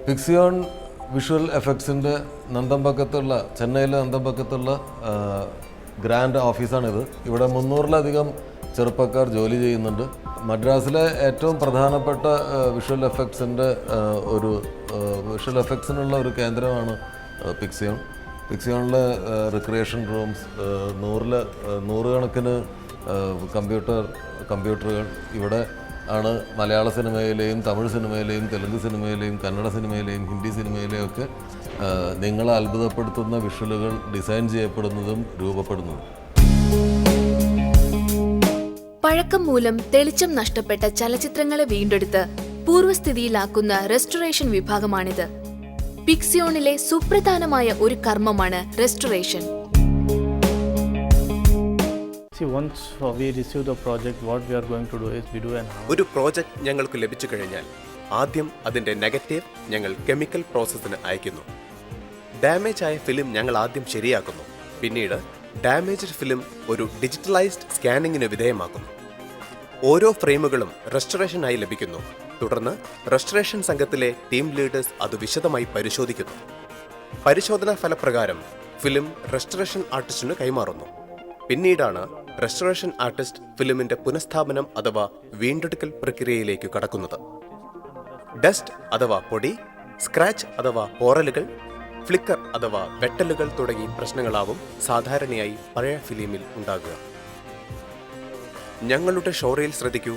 പിക്സിയോൺ visual എഫക്ട്സിൻ്റെ നന്തമ്പക്കത്തുള്ള ചെന്നൈയിലെ നന്തമ്പക്കത്തുള്ള grand ഓഫീസാണിത്. ഇവിടെ 300-ലധികം ചെറുപ്പക്കാർ ജോലി ചെയ്യുന്നുണ്ട്. മദ്രാസിലെ ഏറ്റവും പ്രധാനപ്പെട്ട വിഷ്വൽ എഫക്ട്സിനുള്ള ഒരു കേന്ദ്രമാണ് പിക്സിയോൺ. പിക്സിയോണിലെ റിക്രിയേഷൻ റൂംസ്, നൂറുകണക്കിന് കമ്പ്യൂട്ടറുകൾ ഇവിടെ ആണ് മലയാള സിനിമയിലെയും തമിഴ് സിനിമയിലെയും തെലുങ്ക് സിനിമയിലെയും കന്നഡ സിനിമയിലെയും ഹിന്ദി സിനിമയിലെയും ഒക്കെ നിങ്ങളെ അത്ഭുതപ്പെടുത്തുന്ന വിഷ്വലുകൾ ഡിസൈൻ ചെയ്യപ്പെടുന്നതും രൂപപ്പെടുന്നതും. പഴക്കം മൂലം തെളിച്ചം നഷ്ടപ്പെട്ട ചലച്ചിത്രങ്ങളെ വീണ്ടെടുത്ത് പൂർവ്വസ്ഥിതിയിലാക്കുന്ന റെസ്റ്റോറേഷൻ വിഭാഗമാണിത്. പിക്സിയോണിലെ സുപ്രധാനമായ ഒരു കർമ്മമാണ് റെസ്റ്റോറേഷൻ. ഒരു പ്രോജക്റ്റ് ഞങ്ങൾക്ക് ലഭിച്ചു കഴിഞ്ഞാൽ ആദ്യം അതിന്റെ നെഗറ്റീവ് ഞങ്ങൾ കെമിക്കൽ പ്രോസസ്സിന് അയക്കുന്നു. ഡാമേജ് ആയ ഫിലിം ഞങ്ങൾ ആദ്യം ശരിയാക്കുന്നു. പിന്നീട് ഡാമേജ്ഡ് ഫിലിം ഒരു ഡിജിറ്റലൈസ്ഡ് സ്കാനിങ്ങിന് വിധേയമാക്കുന്നു. ഓരോ ഫ്രെയിമുകളും റെസ്റ്റോറേഷനായി ലഭിക്കുന്നു. തുടർന്ന് റെസ്റ്റോറേഷൻ സംഘത്തിലെ ടീം ലീഡേഴ്സ് അത് വിശദമായി പരിശോധിക്കുന്നു. പരിശോധനാ ഫലപ്രകാരം ഫിലിം റെസ്റ്റോറേഷൻ ആർട്ടിസ്റ്റിന് കൈമാറുന്നു. പിന്നീടാണ് റെസ്റ്റോറേഷൻ ആർട്ടിസ്റ്റ് ഫിലിമിന്റെ പുനഃസ്ഥാപനം അഥവാ വീണ്ടെടുക്കൽ പ്രക്രിയയിലേക്ക് കടക്കുന്നത്. ഡസ്റ്റ് അഥവാ പൊടി, സ്ക്രാച്ച് അഥവാ പോറലുകൾ, ഫ്ലിക്കർ അഥവാ വെട്ടലുകൾ തുടങ്ങി പ്രശ്നങ്ങളാവും സാധാരണയായി പഴയ ഫിലിമിൽ ഉണ്ടാകുക. ഞങ്ങളുടെ ഷോറയിൽ ശ്രദ്ധിക്കൂ.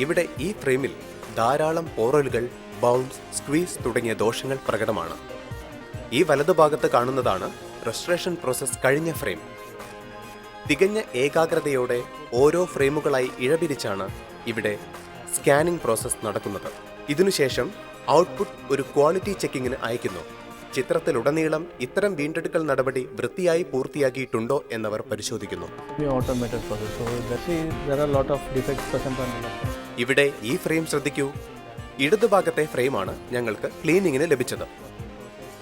ഇവിടെ ഈ ഫ്രെയിമിൽ ധാരാളം പോറലുകൾ, ബൗൺസ്, സ്ക്വീസ് തുടങ്ങിയ ദോഷങ്ങൾ പ്രകടമാണ്. ഈ വലതുഭാഗത്ത് കാണുന്നതാണ് റെസ്റ്റോറേഷൻ പ്രോസസ് കഴിഞ്ഞ ഫ്രെയിം. തികഞ്ഞ ഏകാഗ്രതയോടെ ഓരോ ഫ്രെയിമുകളായി ഇഴപിരിച്ചാണ് ഇവിടെ സ്കാനിംഗ് പ്രോസസ് നടക്കുന്നത്. ഇതിനുശേഷം ഔട്ട്പുട്ട് ഒരു ക്വാളിറ്റി ചെക്കിങ്ങിന് അയക്കുന്നു. ചിത്രത്തിലുടനീളം ഇത്തരം വീണ്ടെടുക്കൽ നടപടി വൃത്തിയായി പൂർത്തിയാക്കിയിട്ടുണ്ടോ എന്നവർ പരിശോധിക്കുന്നു. ഇവിടെ ഈ ഫ്രെയിം ശ്രദ്ധിക്കൂ. ഇടതുഭാഗത്തെ ഫ്രെയിമാണ് ഞങ്ങൾക്ക് ക്ലീനിങ്ങിന് ലഭിച്ചത്.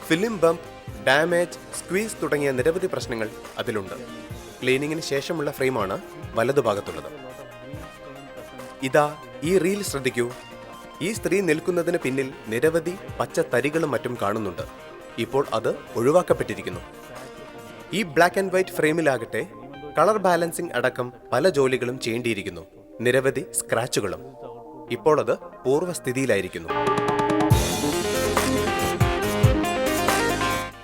ഫിലിം ബംപ്, ഡാമേജ്, സ്ക്വീസ് തുടങ്ങിയ നിരവധി പ്രശ്നങ്ങൾ അതിലുണ്ട്. ക്ലീനിങ്ങിന് ശേഷമുള്ള ഫ്രെയിമാണ് വലതുഭാഗത്തുള്ളത്. ഇതാ ഈ റീൽ ശ്രദ്ധിക്കൂ. ഈ സ്ത്രീ നിൽക്കുന്നതിന് പിന്നിൽ നിരവധി പച്ച തരികളും മറ്റും കാണുന്നുണ്ട്. ഇപ്പോൾ അത് ഒഴിവാക്കപ്പെട്ടിരിക്കുന്നു. ഈ ബ്ലാക്ക് ആൻഡ് വൈറ്റ് ഫ്രെയിമിലാകട്ടെ കളർ ബാലൻസിംഗ് അടക്കം പല ജോലികളും ചെയ്യേണ്ടിയിരിക്കുന്നു. നിരവധി സ്ക്രാച്ചുകളും. ഇപ്പോൾ അത് പൂർവ്വസ്ഥിതിയിലായിരിക്കുന്നു.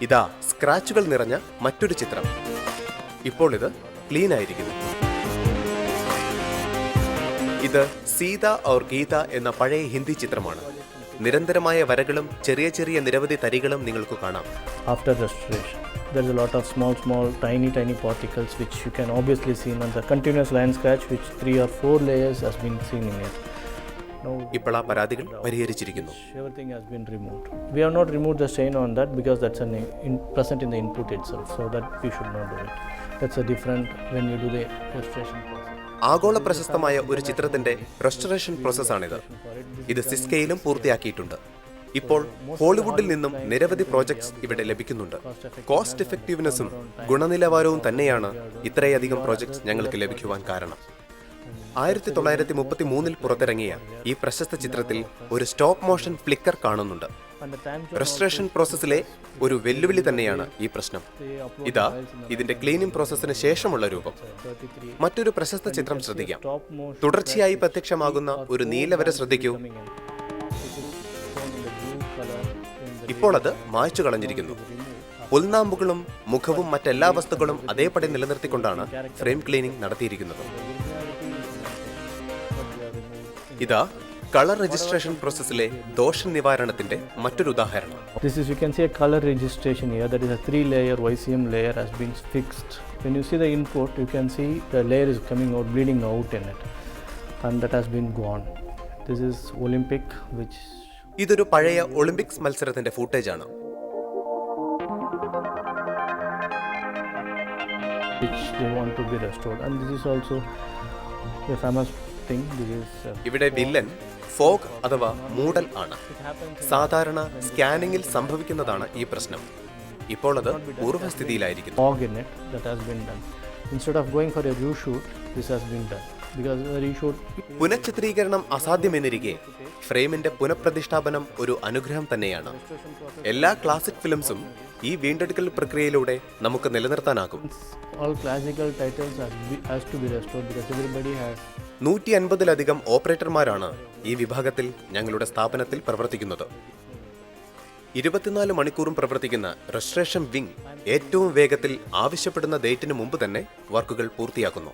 ഇതാ സ്ക്രാച്ചുകൾ നിറഞ്ഞ മറ്റൊരു ചിത്രം. ഇപ്പോൾ ഇത് ക്ലീൻ ആയിരിക്കുന്നു. ഇത് സീത ഔർ ഗീത എന്ന പഴയ ഹിന്ദി ചിത്രമാണ്. നിരന്തരമായ വരകളും ചെറിയ ചെറിയ നിരവധി തരികളും നിങ്ങൾക്ക് കാണാം. After restoration, there is a lot of small tiny particles which you can obviously see on the continuous line scratch which 3 or 4 layers has been seen in it. ഇപ്പോൾ ആ പരാതികൾ പരിഹരിച്ചിരിക്കുന്നു. Everything has been removed. We have not removed the stain on that because that's present in the input itself, so that we should not do it. That's a different when you do the restoration process. ആഗോള പ്രശസ്തമായ ഒരു ചിത്രത്തിന്റെ restoration പ്രോസസ്സാണിത്. ഇത് സിസ്കയിലും പൂർത്തിയാക്കിയിട്ടുണ്ട്. ഇപ്പോൾ ഹോളിവുഡിൽ നിന്നും നിരവധി projects ഇവിടെ ലഭിക്കുന്നുണ്ട്. കോസ്റ്റ് എഫക്റ്റീവ്നെസ്സും ഗുണനിലവാരവും തന്നെയാണ് ഇത്രയധികം പ്രോജക്ട്സ് ഞങ്ങൾക്ക് ലഭിക്കുവാൻ കാരണം. 1933 പുറത്തിറങ്ങിയ ഈ പ്രശസ്ത ചിത്രത്തിൽ ഒരു സ്റ്റോപ്പ് മോഷൻ ഫ്ലിക്കർ കാണുന്നുണ്ട്. റെസ്റ്റോറേഷൻ പ്രോസസ്സിലെ ഒരു വെല്ലുവിളി തന്നെയാണ് ഈ പ്രശ്നം. ഇതാ ഇതിന്റെ ക്ലീനിംഗ് പ്രോസസ്സിന് ശേഷമുള്ള രൂപം. മറ്റൊരു പ്രശസ്ത ചിത്രം ശ്രദ്ധിക്കാം. തുടർച്ചയായി പ്രത്യക്ഷമാകുന്ന ഒരു നീലവര ശ്രദ്ധിക്കൂ. ഇപ്പോൾ അത് മായ്ച്ചു കളഞ്ഞിരിക്കുന്നു. പുൽനാമ്പുകളും മുഖവും മറ്റെല്ലാ വസ്തുക്കളും അതേപടി നിലനിർത്തിക്കൊണ്ടാണ് ഫ്രെയിം ക്ലീനിംഗ് നടത്തിയിരിക്കുന്നത്. ഇതാ കളർ രജിസ്ട്രേഷൻ പ്രോസസ്സിലെ ദോഷ നിവാരണത്തിന്റെ മറ്റൊരു ഉദാഹരണം. This is, you can see a color registration here. That is a 3-layer YCM layer has been fixed. When you see the input, you can see the layer is coming out, bleeding out in it, and that has been gone. This is Olympic, which ഇതൊരു പഴയ Olympics മത്സരത്തിന്റെ footage ആണ്. which they want to be restored, and this is also a famous thing. This is ഇവിടെ villain fog അഥവാ മൂടൽ ആണ്. സാധാരണ സ്കാനിങ്ങിൽ സംഭവിക്കുന്നതാണ് ഈ പ്രശ്നം. ഇപ്പോൾ അത് പൂർവ്വസ്ഥിതിയിലായിരിക്കുന്നു. fog in it that has been done. Instead of going for a reshoot, this has been done. because the reshoot. പുനഃചിത്രീകരണം അസാധ്യമെന്നിരിക്കെ ഫ്രെയിമിന്റെ പുനഃപ്രതിഷ്ഠാപനം ഒരു അനുഗ്രഹം തന്നെയാണ്. എല്ലാ ക്ലാസിക് ഫിലിംസും ഈ വീണ്ടെടുക്കൽ പ്രക്രിയയിലൂടെ നമുക്ക് നിലനിർത്താനാകും. All classical titles has to be restored because everybody has. 150-ലധികം ഓപ്പറേറ്റർമാരാണ് ഈ വിഭാഗത്തിൽ ഞങ്ങളുടെ സ്ഥാപനത്തിൽ പ്രവർത്തിക്കുന്നത്. 24 മണിക്കൂറും പ്രവർത്തിക്കുന്ന റെസ്റ്റോറേഷൻ വിംഗ് ഏറ്റവും വേഗത്തിൽ ആവശ്യപ്പെടുന്ന ഡേറ്റിന് മുമ്പ് തന്നെ വർക്കുകൾ പൂർത്തിയാക്കുന്നു.